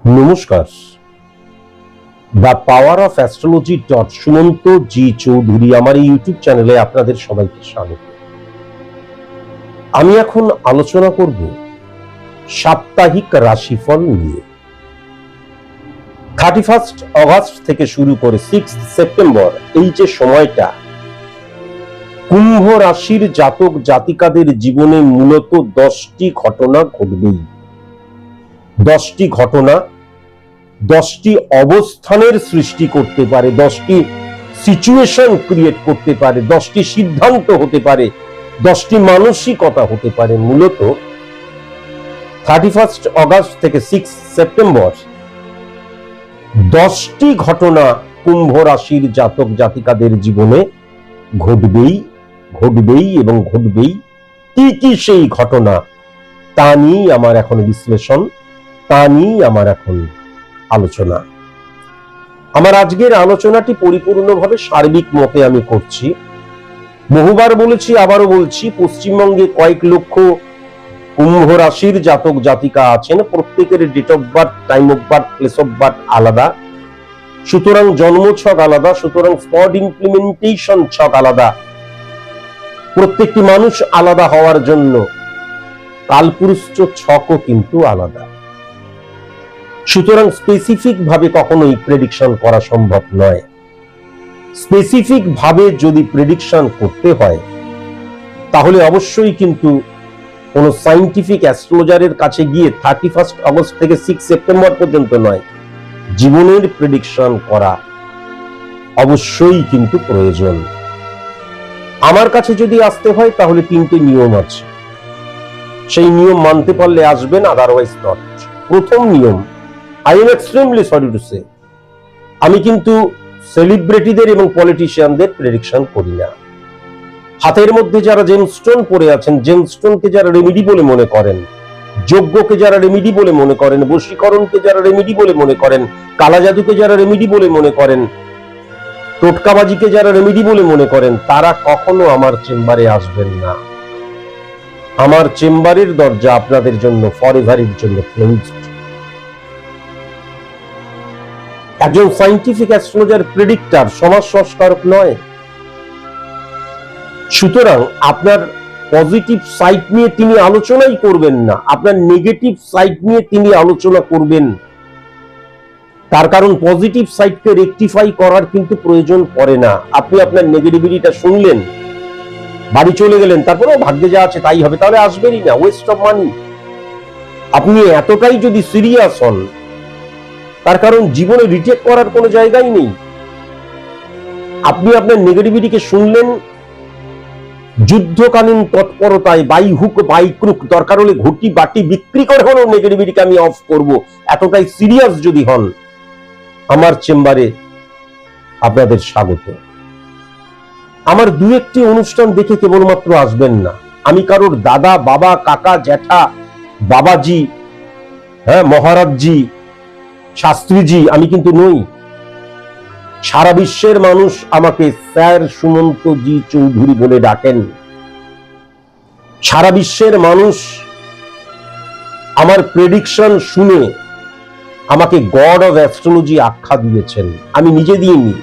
নমস্কার, the power of astrology Sumanta ji Chowdhury আমার এই ইউটিউব চ্যানেলে আপনাদের সবাইকে স্বাগত। আমি এখন আলোচনা করব সাপ্তাহিক রাশিফল নিয়ে। 31 অগস্ট থেকে শুরু করে 6 সেপ্টেম্বর এই যে সময়টা, কুম্ভ রাশির জাতক জাতিকাদের জীবনে মূলত 10টি ঘটনা ঘটবেই। 10টি ঘটনা 10টি অবস্থানের সৃষ্টি করতে পারে, 10টি সিচুয়েশন ক্রিয়েট করতে পারে, 10টি সিদ্ধান্ত হতে পারে, 10টি মানসিকতা হতে পারে। মূলত 31 অগস্ট থেকে 6 সেপ্টেম্বর 10টি ঘটনা কুম্ভ রাশির জাতক জাতিকাদের জীবনে ঘটবেই এবং ঘটবেই। কি কি সেই ঘটনা, তা নিয়েই আমার এখন বিশ্লেষণ, তা নিয়েই আমার এখন আলোচনা। আমার আজকের আলোচনাটি পরিপূর্ণভাবে সার্বিক মতে আমি করছি। বহুবার বলেছি, আবারও বলছি, পশ্চিমবঙ্গে কয়েক লক্ষ কুম্ভ রাশির জাতক জাতিকা আছেন। প্রত্যেকের date of birth, time of birth, place of birth আলাদা, সুতরাং জন্মছক আলাদা, সুতরাং স্পট ইমপ্লিমেন্টেশন ছক আলাদা। প্রত্যেকটি মানুষ আলাদা হওয়ার জন্য কালপুরুষ ছকও কিন্তু আলাদা। সুতরাং স্পেসিফিক ভাবে কখনোই প্রেডিকশন করা সম্ভব নয়। স্পেসিফিক ভাবে যদি প্রেডিকশন করতে হয় তাহলে অবশ্যই কিন্তু কোন সায়েন্টিফিক অ্যাস্ট্রোলজারের কাছে গিয়ে 31 অগস্ট থেকে 6 সেপ্টেম্বর পর্যন্ত নয়, জীবনের প্রেডিকশন করা অবশ্যই কিন্তু প্রয়োজন। আমার কাছে যদি আসতে হয় তাহলে 3টে নিয়ম আছে, সেই নিয়ম মানতে পারলে আসবেন, আদারওয়াইজ নট। প্রথম নিয়ম, I am extremely sorry to say, আমি কিন্তু সেলিব্রিটিদের এবং পলিটিশিয়ানদের প্রেডিকশন করি না। হাতের মধ্যে যারা জেমস্টোন পরে আছেন, জেমস্টোনকে যারা রেমেডি বলে মনে করেন, যজ্ঞকে যারা রেমেডি বলে মনে করেন, বশীকরণকে যারা রেমেডি বলে মনে করেন, কালা জাদুকে যারা রেমেডি বলে মনে করেন, টোটকাবাজিকে যারা রেমেডি বলে মনে করেন, তারা কখনো আমার চেম্বারে আসবেন না। আমার চেম্বারের দরজা আপনাদের জন্য ফরএভারের জন্য ক্লোজড। একজন সায়েন্টিফিক অ্যাস্ট্রোলজার প্রেডিক্টর, সমাজ সংস্কারক নয়। সুতরাং আপনার পজিটিভ সাইড নিয়ে তিনি আলোচনাই করবেন না, আপনার নেগেটিভ সাইড নিয়ে তিনি আলোচনা করবেন। তার কারণ পজিটিভ সাইডকে রেকটিফাই করার কিন্তু প্রয়োজন পড়ে না। আপনি আপনার নেগেটিভিটিটা শুনলেন, বাড়ি চলে গেলেন, তারপরেও ভাগ্যে যা আছে তাই হবে, তাহলে আসবেনই না, ওয়েস্ট অফ মানি। আপনি এতটাই যদি সিরিয়াস হন, তার কারণ জীবনে রিটেক করার কোনো জায়গাই নেই। আপনি আপনার নেগেটিভিটিকে শুনলেন, যুদ্ধকালীন তৎপরতায় বাই হুক বাই ক্রুক, দরকার হলে ঘটি বাটি বিক্রি করে হলেও নেগেটিভিটিকে আমি অফ করব, এতটাই সিরিয়াস যদি হন, আমার চেম্বারে আপনাদের স্বাগত। আমার দু একটি অনুষ্ঠান দেখে কেবলমাত্র আসবেন না। আমি কারোর দাদা, বাবা, কাকা, জ্যাঠা, বাবাজি, মহারাজজি, শাস্ত্রীজি আমি কিন্তু নই। সারা বিশ্বের মানুষ আমাকে স্যার সুমন্ত জি চৌধুরী বলে ডাকেন। সারা বিশ্বের মানুষ আমার প্রেডিকশন শুনে আমাকে গড অফ অ্যাস্ট্রোলজি আখ্যা দিয়েছেন, আমি নিজে দিইনি।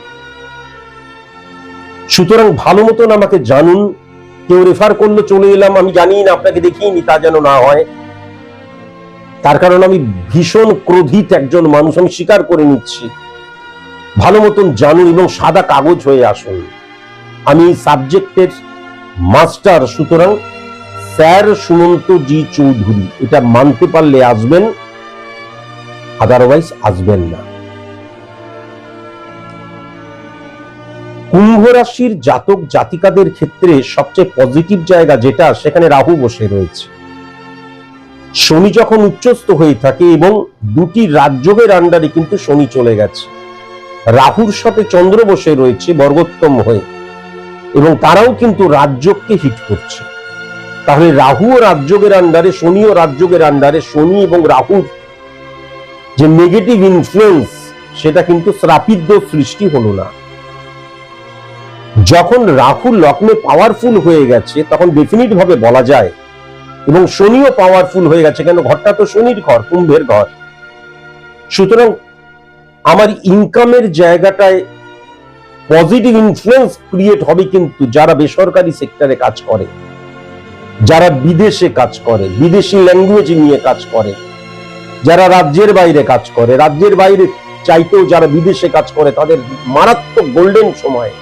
সুতরাং ভালো মতন আমাকে জানুন। কেউ রেফার করলো চলে এলাম, আমি জানি না, আপনাকে দেখিনি, তা যেন না হয়। তার কারণ আমি ভীষণ ক্রোধিত একজন মানুষ, আমি স্বীকার করে নিচ্ছি। ভালো মতন জানুন এবং সাদা কাগজ হয়ে আসুন। আমি সাবজেক্টের মাস্টার, সুতরাং স্যার সুমন্ত জি চৌধুরী, এটা মানতে পারলে আসবেন, আদারওয়াইজ আসবেন না। কুম্ভ রাশির জাতক জাতিকাদের ক্ষেত্রে সবচেয়ে পজিটিভ জায়গা যেটা, সেখানে রাহু বসে রয়েছে। শনি যখন উচ্চস্থ হয়ে থাকে এবং দুটি রাজযোগের আন্ডারে কিন্তু শনি চলে গেছে, রাহুর সাথে চন্দ্র বসে রয়েছে বর্গোত্তম হয়ে, এবং তারাও কিন্তু রাজযোগকে হিট করছে। তাহলে রাহু ও রাজযোগের আন্ডারে, শনি ও রাজযোগের আন্ডারে শনি এবং রাহুর যে নেগেটিভ ইনফ্লুয়েন্স, সেটা কিন্তু শ্রাপিত দোষ সৃষ্টি হলো না। যখন রাহু লগ্নে পাওয়ারফুল হয়ে গেছে তখন ডেফিনিট ভাবে বলা যায়, এবং শনিও পাওয়ারফুল হয়ে গেছে, কেন ঘরটা তো শনির ঘর, কুম্ভের ঘর। সুতরাং আমার ইনকামের জায়গাটায় পজিটিভ ইনফ্লুয়েন্স ক্রিয়েট হবে কিন্তু যারা বেসরকারি সেক্টরে কাজ করে, যারা বিদেশে কাজ করে, বিদেশি ল্যাঙ্গুয়েজ নিয়ে কাজ করে, যারা রাজ্যের বাইরে কাজ করে, রাজ্যের বাইরে চাইতেও যারা বিদেশে কাজ করে, তাদের মারাত্মক গোল্ডেন সময়,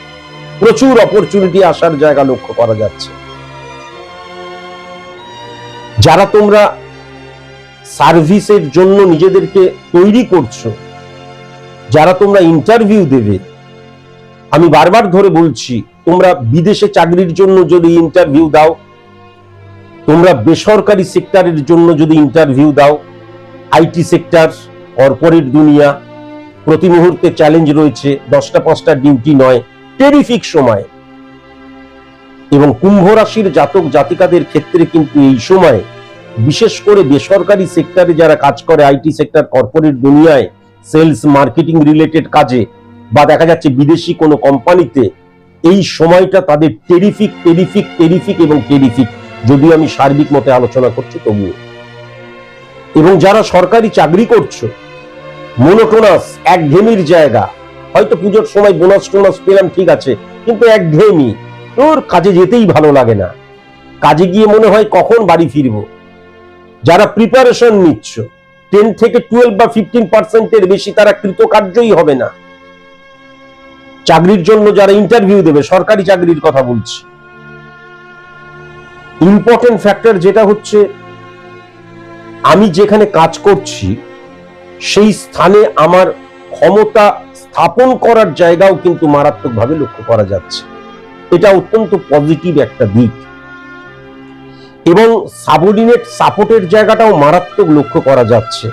প্রচুর অপরচুনিটি আসার জায়গা লক্ষ্য করা যাচ্ছে। যারা তোমরা সার্ভিসের জন্য নিজেদেরকে তৈরি করছো, যারা তোমরা ইন্টারভিউ দেবে, আমি বারবার ধরে বলছি, তোমরা বিদেশে চাকরির জন্য যদি ইন্টারভিউ দাও, তোমরা বেসরকারি সেক্টরের জন্য যদি ইন্টারভিউ দাও, আইটি সেক্টর, কর্পোরেট দুনিয়া, প্রতি মুহূর্তে চ্যালেঞ্জ রয়েছে, 10টা 5টা ডিউটি নয়, টেরিফিক সময়। এবং কুম্ভ রাশির জাতক জাতিকাদের ক্ষেত্রে কিন্তু এই সময়, বিশেষ করে বেসরকারি সেক্টরে যারা কাজ করে, আইটি সেক্টর, কর্পোরেট দুনিয়ায়, সেলস মার্কেটিং রিলেটেড কাজে, বা দেখা যাচ্ছে বিদেশি কোনো কোম্পানিতে, এই সময়টা তাদের টেরিফিক টেরিফিক টেরিফিক এবং টেরিফিক, যদিও আমি সার্বিক মতে আলোচনা করছি তবুও। এবং যারা সরকারি চাকরি করছো, মোনোটোনাস, একঘেয়েমির জায়গা, হয়তো পুজোর সময় বোনাস টোনাস পেলাম, ঠিক আছে, কিন্তু একঘেয়েমি, তোর কাজে যেতেই ভালো লাগে না, কাজে গিয়ে মনে হয় কখন বাড়ি ফিরবো। যারা প্রিপারেশন নিচ্ছ, 10 থেকে 12 বা 15% বেশি তারা কৃতকার্যই হবে না। চাকরির জন্য যারা ইন্টারভিউ দেবে, সরকারি চাকরির কথা বলছি, ইম্পর্টেন্ট ফ্যাক্টর যেটা হচ্ছে, আমি যেখানে কাজ করছি সেই স্থানে আমার ক্ষমতা স্থাপন করার জায়গাও কিন্তু মারাত্মকভাবে লক্ষ্য করা যাচ্ছে। এটা অত্যন্ত পজিটিভ একটা দিক। এবং সাবঅর্ডিনেট সাপোর্টের জায়গাটাও মারাত্মক লক্ষ্য করা যাচ্ছে।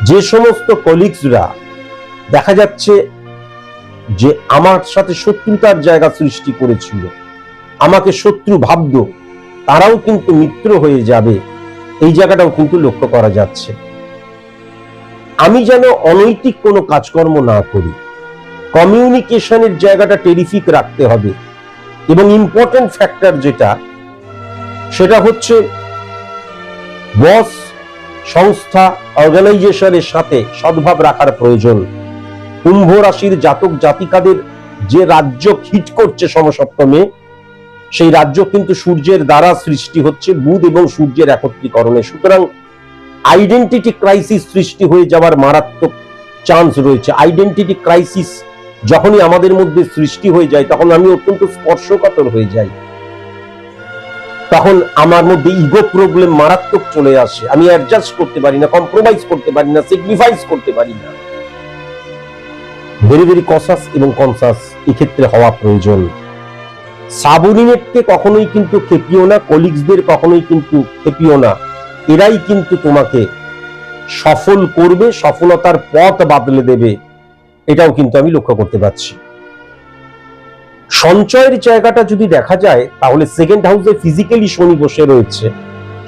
যে সমস্ত কলিগসরা দেখা যাচ্ছে যে আমার সাথে শত্রুতার জায়গা সৃষ্টি করেছিল, আমাকে শত্রু ভাবত, তারাও কিন্তু মিত্র হয়ে যাবে, এই জায়গাটাও কিন্তু লক্ষ্য করা যাচ্ছে। আমি যেন অনৈতিক কোনো কাজকর্ম না করি, কমিউনিকেশনের জায়গাটা টেরিফিক রাখতে হবে। এবং ইম্পর্টেন্ট ফ্যাক্টর যেটা, সেটা হচ্ছে বস, সংস্থা, অর্গানাইজেশনের সাথে সদ্ভাব রাখার প্রয়োজন। কুম্ভ রাশির জাতক জাতিকাদের যে রাজ্য হিট করছে সমসপ্তমে, সেই রাজ্য কিন্তু সূর্যের দ্বারা সৃষ্টি হচ্ছে, বুধ এবং সূর্যের একত্রীকরণে। সুতরাং আইডেন্টিটি ক্রাইসিস সৃষ্টি হয়ে যাওয়ার মারাত্মক চান্স রয়েছে। আইডেন্টিটি ক্রাইসিস যখনই আমাদের মধ্যে সৃষ্টি হয়ে যায়, তখন আমি অত্যন্ত স্পর্শকাতর হয়ে যাই, তখন আমার মধ্যে ইগো প্রবলেম মারাত্মক চলে আসে। আমি অ্যাডজাস্ট করতে পারি না, কম্প্রোমাইজ করতে পারি না, স্যাক্রিফাইস করতে পারি না। ভেরি ভেরি কসাস এবং কনসাস এক্ষেত্রে হওয়া প্রয়োজন। সাবঅর্ডিনেটকে কখনোই কিন্তু খেপিও না, কলিগসদের কখনোই কিন্তু খেপিও না। এরাই কিন্তু তোমাকে সফল করবে, সফলতার পথ বাতলে দেবে, এটাও কিন্তু আমি লক্ষ্য করতে পারছি। সঞ্চয়ের জায়গাটা যদি দেখা যায়, তাহলে সেকেন্ড হাউসে ফিজিক্যালি শনি বসে রয়েছে।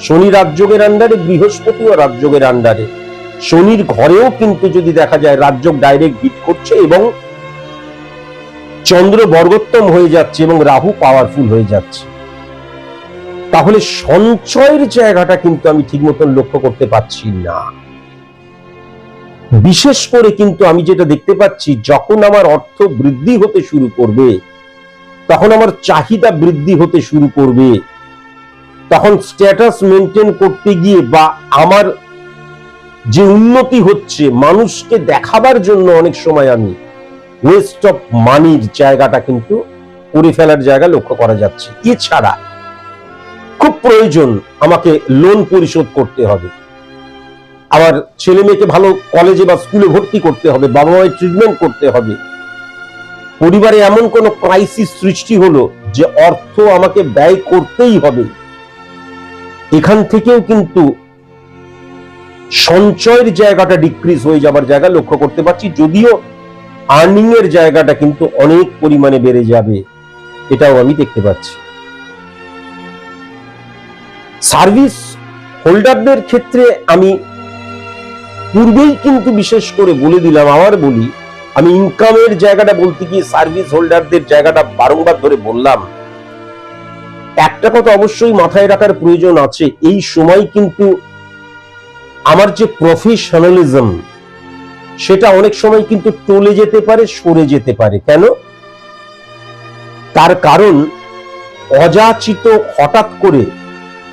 শনি রাজযোগের আন্ডারে, বৃহস্পতিও রাজযোগের আন্ডারে। শনির ঘরেও কিন্তু যদি দেখা যায় রাজযোগ ডাইরেক্ট হিট করছে, এবং চন্দ্র বর্গোত্তম হয়ে যাচ্ছে এবং রাহু পাওয়ারফুল হয়ে যাচ্ছে। তাহলে সঞ্চয়ের জায়গাটা কিন্তু আমি ঠিক মতন লক্ষ্য করতে পারছি না। বিশেষ করে কিন্তু আমি যেটা দেখতে পাচ্ছি, যখন আমার অর্থ বৃদ্ধি হতে শুরু করবে, তখন আমার চাহিদা বৃদ্ধি হতে শুরু করবে, তখন স্ট্যাটাস মেনটেন করতে গিয়ে বা আমার যে উন্নতি হচ্ছে মানুষকে দেখাবার জন্য অনেক সময় আমি ওয়েস্ট অফ মানির জায়গাটা কিন্তু করে ফেলার জায়গা লক্ষ্য করা যাচ্ছে। এছাড়া খুব প্রয়োজন, আমাকে লোন পরিশোধ করতে হবে, আমার ছেলে মেয়েকে ভালো কলেজে বা স্কুলে ভর্তি করতে হবে, বাবা মায়ের ট্রিটমেন্ট করতে হবে, পরিবারে এমন কোন ক্রাইসিস সৃষ্টি হলো যে অর্থ আমাকে ব্যয় করতেই হবে, এখান থেকেও কিন্তু সঞ্চয়ের জায়গাটা ডিক্রিজ হয়ে যাবার জায়গা লক্ষ্য করতে পারছি, যদিও আর্নিং এর জায়গাটা কিন্তু অনেক পরিমাণে বেড়ে যাবে, এটাও আমি দেখতে পাচ্ছি। সার্ভিস হোল্ডারদের ক্ষেত্রে আমি পূর্বেই কিন্তু বিশেষ করে বলে দিলাম, আবার বলি, আমি ইনকামের জায়গাটা বলতে গিয়ে সার্ভিস হোল্ডারদের জায়গাটা বারংবার ধরে বললাম। একটা কথা অবশ্যই মাথায় রাখার প্রয়োজন আছে, এই সময় কিন্তু আমার যে প্রফেশনালিজম সেটা অনেক সময় কিন্তু টলে যেতে পারে, সরে যেতে পারে। কেন? তার কারণ অযাচিত হঠাৎ করে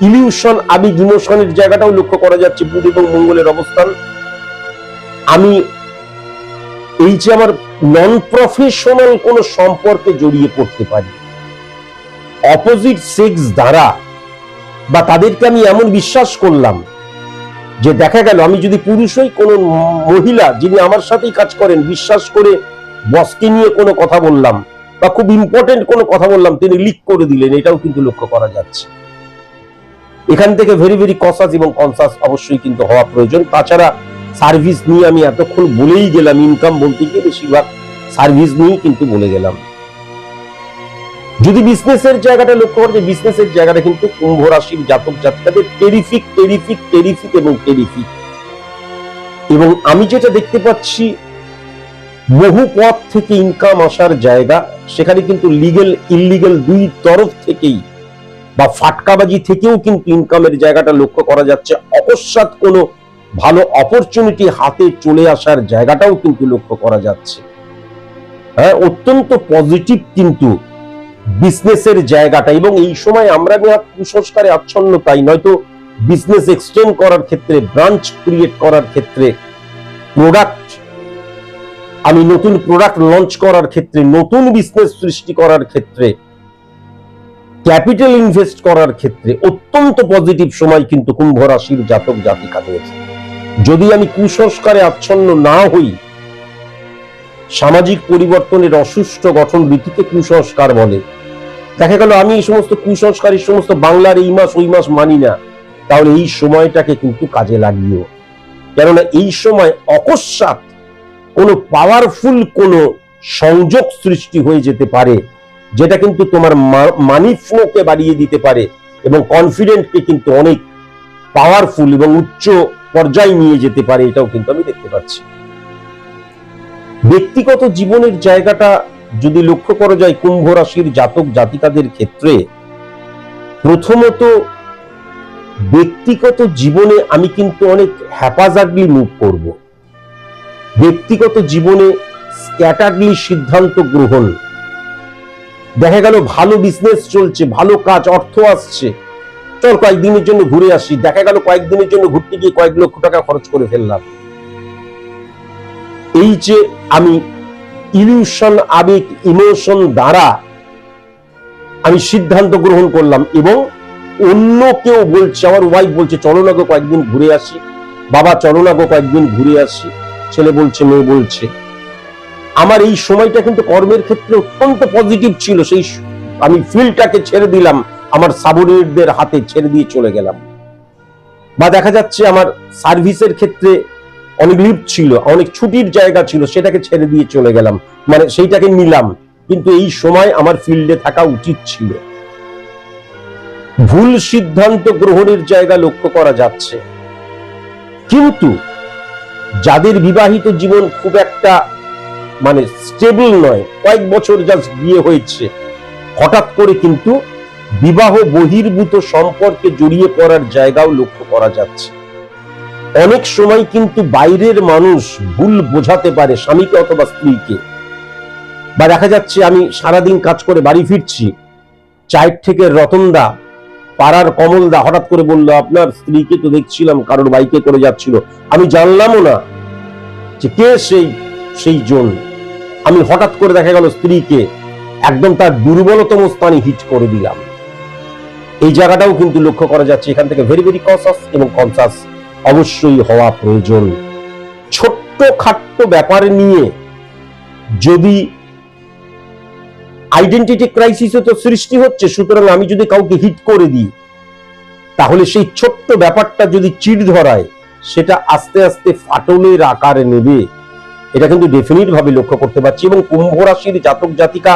ইলিউশন, আবেগ, ইমোশনের জায়গাটাও লক্ষ্য করা যাচ্ছে। বুধ এবং মঙ্গলের অবস্থান, আমি এই যে আমার নন প্রফেশনাল কোন সম্পর্কে জড়িয়ে পড়তে পারি অপোজিট সেক্স দ্বারা, বা তাদেরকে আমি এমন বিশ্বাস করলাম যে দেখা গেল আমি যদি পুরুষ হই, কোন মহিলা যিনি আমার সাথেই কাজ করেন বিশ্বাস করে বসকে নিয়ে কোনো কথা বললাম বা খুব ইম্পর্টেন্ট কোনো কথা বললাম, তিনি লিক করে দিলেন, এটাও কিন্তু লক্ষ্য করা যাচ্ছে। এখান থেকে ভেরি ভেরি কসাস এবং কনসাস অবশ্যই কিন্তু হওয়া প্রয়োজন। তাছাড়া সার্ভিস নিয়ে আমি এতক্ষণ বলেই গেলাম, ইনকাম বলতে গিয়ে বেশিরভাগ সার্ভিস নিয়েই কিন্তু বলে গেলাম। যদি বিজনেসের জায়গাটা লক্ষ্য করে, বিজনেসের জায়গাটা কিন্তু কুম্ভ রাশির জাতক জাতিকাদের টেরিফিক টেরিফিক টেরিফিক এবং টেরিফিক। এবং আমি যেটা দেখতে পাচ্ছি, বহু পথ থেকে ইনকাম আসার জায়গা, সেখানে কিন্তু লিগেল ইললিগেল দুই তরফ থেকেই বা ফাটকাবাজি থেকেও কিন্তু ইনকামের জায়গাটা লক্ষ্য করা যাচ্ছে। অকস্মাৎ কোনো ভালো অপরচুনিটি হাতে চলে আসার জায়গাটাও কিন্তু লক্ষ্য করা যাচ্ছে। হ্যাঁ, অত্যন্ত পজিটিভ কিন্তু বিজনেসের জায়গাটা। এবং এই সময় আমরা কুসংস্কারে আচ্ছন্ন, তাই নয়তো বিজনেস এক্সটেন্ড করার ক্ষেত্রে, ব্রাঞ্চ ক্রিয়েট করার ক্ষেত্রে, প্রোডাক্ট, আমি নতুন প্রোডাক্ট লঞ্চ করার ক্ষেত্রে, নতুন বিজনেস সৃষ্টি করার ক্ষেত্রে, ক্যাপিটাল ইনভেস্ট করার ক্ষেত্রে অত্যন্ত পজিটিভ সময় কিন্তু কুম্ভ রাশির জাতক জাতিকাদের। যদি আমি কুসংস্কারে আচ্ছন্ন না হই, সামাজিক পরিবর্তনের অসুষ্ঠ গঠন রীতিকে কুসংস্কার বলে। দেখা গেল আমি এই সমস্ত কুসংস্কার, এই সমস্ত বাংলার এই মাস ওই মাস মানি না, তাহলে এই সময়টাকে কিন্তু কাজে লাগিও। কেননা এই সময় অকস্মাৎ কোনো পাওয়ারফুল কোনো সংযোগ সৃষ্টি হয়ে যেতে পারে, যেটা কিন্তু তোমার মানি ফ্লোকে বাড়িয়ে দিতে পারে এবং কনফিডেন্টকে কিন্তু অনেক পাওয়ারফুল এবং উচ্চ পর্যায়ে নিয়ে যেতে পারে, এটাও কিন্তু আমি দেখতে পাচ্ছি। ব্যক্তিগত জীবনের জায়গাটা যদি লক্ষ্য করা যায় কুম্ভ রাশির জাতক জাতিকাদের ক্ষেত্রে, প্রথমত ব্যক্তিগত জীবনে আমি কিন্তু অনেক হ্যাপাজার্ডলি মুভ করব। ব্যক্তিগত জীবনে স্ক্যাটারলি সিদ্ধান্ত গ্রহণ। দেখা গেল ভালো বিজনেস চলছে, ভালো কাজ, অর্থ আসছে, চল কয়েকদিনের জন্য ঘুরে আসি। দেখা গেল কয়েকদিনের জন্য ঘুরতে গিয়ে কয়েক লক্ষ টাকা খরচ করে ফেললাম। এই যে আমি ইলিউশন, আবেগ, ইমোশন দ্বারা আমি সিদ্ধান্ত গ্রহণ করলাম এবং অন্য কেউ বলছে, আমার ওয়াইফ বলছে চলো না গো কয়েকদিন ঘুরে আসি, বাবা চলো না গো কয়েকদিন ঘুরে আসি, ছেলে বলছে, মেয়ে বলছে। আমার এই সময়টা কিন্তু কর্মের ক্ষেত্রে অত্যন্ত পজিটিভ ছিল। সেই আমি ফিল্ডটাকে ছেড়ে দিলাম, আমার সাবঅর্ডিনেটদের হাতে ছেড়ে দিয়ে চলে গেলাম। বা দেখা যাচ্ছে আমার সার্ভিসের ক্ষেত্রে অনেক লিভ ছিল, অনেক ছুটির জায়গা ছিল, সেটাকে ছেড়ে দিয়ে চলে গেলাম, মানে সেইটাকে নিলাম। কিন্তু এই সময় আমার ফিল্ডে থাকা উচিত ছিল। ভুল সিদ্ধান্ত গ্রহণের জায়গা লক্ষ্য করা যাচ্ছে। কিন্তু যাদের বিবাহিত জীবন খুব একটা মানে স্টেবল নয়, কয়েক বছর জাস্ট বিয়ে হয়েছে, হঠাৎ করে কিন্তু বিবাহ বহির্ভূত সম্পর্কে জড়িয়ে পড়ার জায়গাও লক্ষ্য করা যাচ্ছে। অনেক সময় কিন্তু বাইরের মানুষ ভুল বোঝাতে পারে স্বামীকে অথবা স্ত্রীকে। বা দেখা যাচ্ছে আমি সারাদিন কাজ করে বাড়ি ফিরছি, চায়ের থেকে রতনদা, পাড়ার কমলদা হঠাৎ করে বললো আপনার স্ত্রীকে তো দেখছিলাম কারোর বাইকে করে যাচ্ছিল, আমি জানলামও না যে কে সেই জন। আমি হঠাৎ করে দেখা গেল স্ত্রীকে একদম তার দুর্বলতম স্থানে হিট করে দিলাম। এই জায়গাটাও কিন্তু লক্ষ্য করা যাচ্ছে। এখান থেকে ভেরি ভেরি কনসাস এবং কনসাস অবশ্যই হওয়া প্রয়োজন। ছোট্ট খাট্ট ব্যাপার নিয়ে যদি আইডেন্টিটি ক্রাইসিসও তো সৃষ্টি হচ্ছে। সুতরাং আমি যদি কাউকে হিট করে দিই, তাহলে সেই ছোট্ট ব্যাপারটা যদি চিড় ধরায়, সেটা আস্তে আস্তে ফাটলের আকার নেবে। এটা কিন্তু ডেফিনিট ভাবে লক্ষ্য করতে পারছি। এবং কুম্ভ রাশির জাতক জাতিকা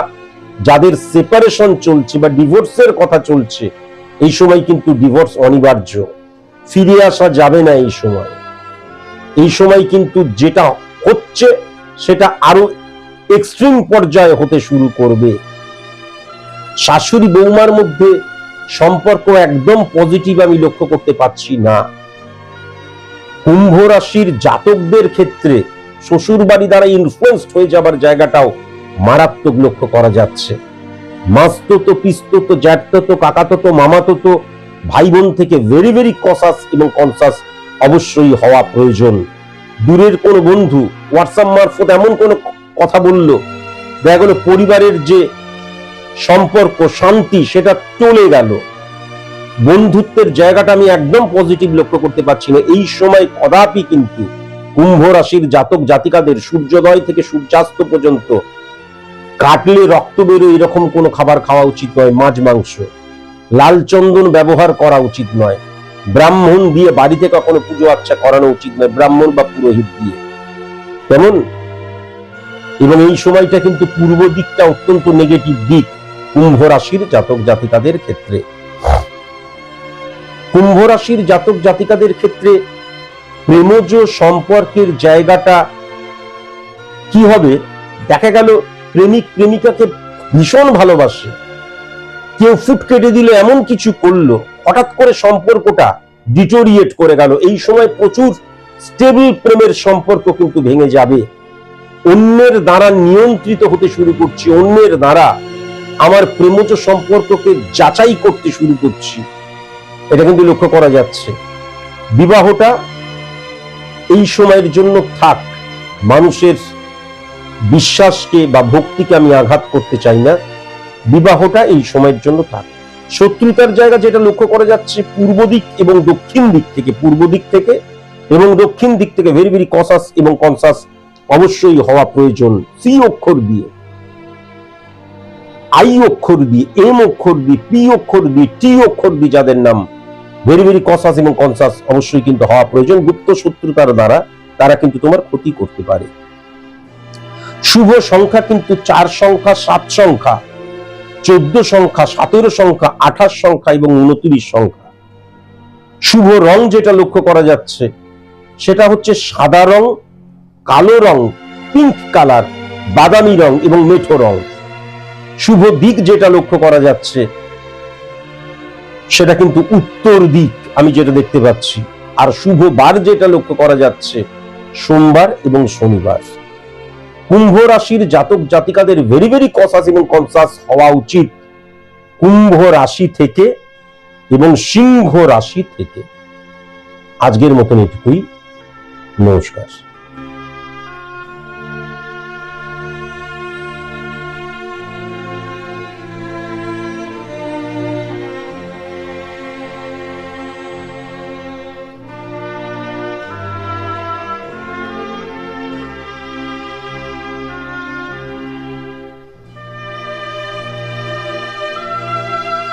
যাদের সেপারেশন চলছে বা ডিভোর্সের কথা চলছে, এই সময় কিন্তু ডিভোর্স অনিবার্য, ফিরে আসা যাবে না। এই সময় কিন্তু যেটা হচ্ছে সেটা আরো এক্সট্রিম পর্যায়ে হতে শুরু করবে। শাশুড়ি বৌমার মধ্যে সম্পর্ক একদম পজিটিভ আমি লক্ষ্য করতে পারছি না। কুম্ভ রাশির জাতকদের ক্ষেত্রে শ্বশুর বাড়ি দ্বারা ইনফ্লুয়েন্সড হয়ে যাবার জায়গাটাও মারাত্মক লক্ষ্য করা যাচ্ছে। মাসতো, পিসতো, জ্যাঠতো, কাকাতো, মামাতো, ভাই বোন থেকে ভেরি ভেরি কসাস এবং কনসাস অবশ্যই হওয়া প্রয়োজন। দূরের কোনো বন্ধু হোয়াটসঅ্যাপ মারফত এমন কোনো কথা বলল, দেখা গেল পরিবারের যে সম্পর্ক শান্তি সেটা চলে গেল। বন্ধুত্বের জায়গাটা আমি একদম পজিটিভ লক্ষ্য করতে পারছি না। এই সময় কদাপি কিন্তু কুম্ভ রাশির জাতক জাতিকাদের সূর্যোদয় থেকে সূর্যাস্ত পর্যন্ত কাটলে রক্ত বেরোয় এরকম কোনো খাবার খাওয়া উচিত নয়। মাছ মাংস, লাল চন্দন ব্যবহার করা উচিত নয়। ব্রাহ্মণ দিয়ে বাড়িতে কখনো পুজো আর্চা করানো উচিত নয়, ব্রাহ্মণ বা পুরোহিত দিয়ে। কেমন? এবং এই সময়টা কিন্তু পূর্ব দিকটা অত্যন্ত নেগেটিভ দিক কুম্ভ রাশির জাতক জাতিকাদের ক্ষেত্রে। কুম্ভ রাশির জাতক জাতিকাদের ক্ষেত্রে প্রেমজ সম্পর্কের জায়গাটা কি হবে? দেখা গেল প্রেমিক প্রেমিকাকে ভীষণ ভালোবাসে, কেউ ফুট কেটে দিল, এমন কিছু করলো, হঠাৎ করে সম্পর্কটা ডিটোরিয়েট করে গেল। এই সময় প্রচুর স্টেবল প্রেমের সম্পর্ক কিন্তু ভেঙে যাবে। অন্যের দ্বারা নিয়ন্ত্রিত হতে শুরু করছি, অন্যের দ্বারা আমার প্রেমজ সম্পর্ককে যাচাই করতে শুরু করছি, এটা কিন্তু লক্ষ্য করা যাচ্ছে। বিবাহটা এই সময়ের জন্য থাক, মানুষের বিশ্বাসকে বা ভক্তিকে আমি আঘাত করতে চাই না, বিবাহটা এই সময়ের জন্য থাক। শত্রুতার জায়গা যেটা লক্ষ্য করা যাচ্ছে পূর্ব দিক এবং দক্ষিণ দিক থেকে, পূর্ব দিক থেকে এবং দক্ষিণ দিক থেকে ভেরি ভেরি কসাস এবং কনসাস অবশ্যই হওয়া প্রয়োজন। সি অক্ষর দিয়ে, আই অক্ষর দিয়ে, এম অক্ষর দিয়ে, পি অক্ষর দিয়ে, টি অক্ষর দিয়ে যাদের নাম, ভেরি ভেরি কসাস এবং কনসাস অবশ্যই কিন্তু হওয়া প্রয়োজন। গুপ্ত শত্রুতার দ্বারা তারা কিন্তু তোমার ক্ষতি করতে পারে। শুভ সংখ্যা কিন্তু 4 সংখ্যা, 7 সংখ্যা, 14 সংখ্যা, 17 সংখ্যা, 28 সংখ্যা এবং 29 সংখ্যা। শুভ রং যেটা লক্ষ্য করা যাচ্ছে সেটা হচ্ছে সাদা রং, কালো রং, পিঙ্ক কালার, বাদামি রং এবং মেঠো রং। শুভ দিক যেটা লক্ষ্য করা যাচ্ছে সেটা কিন্তু উত্তর দিক, আমি যেটা দেখতে পাচ্ছি। আর শুভ বার যেটা লক্ষ্য করা যাচ্ছে সোমবার এবং শনিবার। কুম্ভ রাশির জাতক জাতিকাদের ভেরি ভেরি কসাস এবং কনসাস হওয়া উচিত কুম্ভ রাশি থেকে এবং সিংহ রাশি থেকে। আজকের মতন এটুকুই। নমস্কার।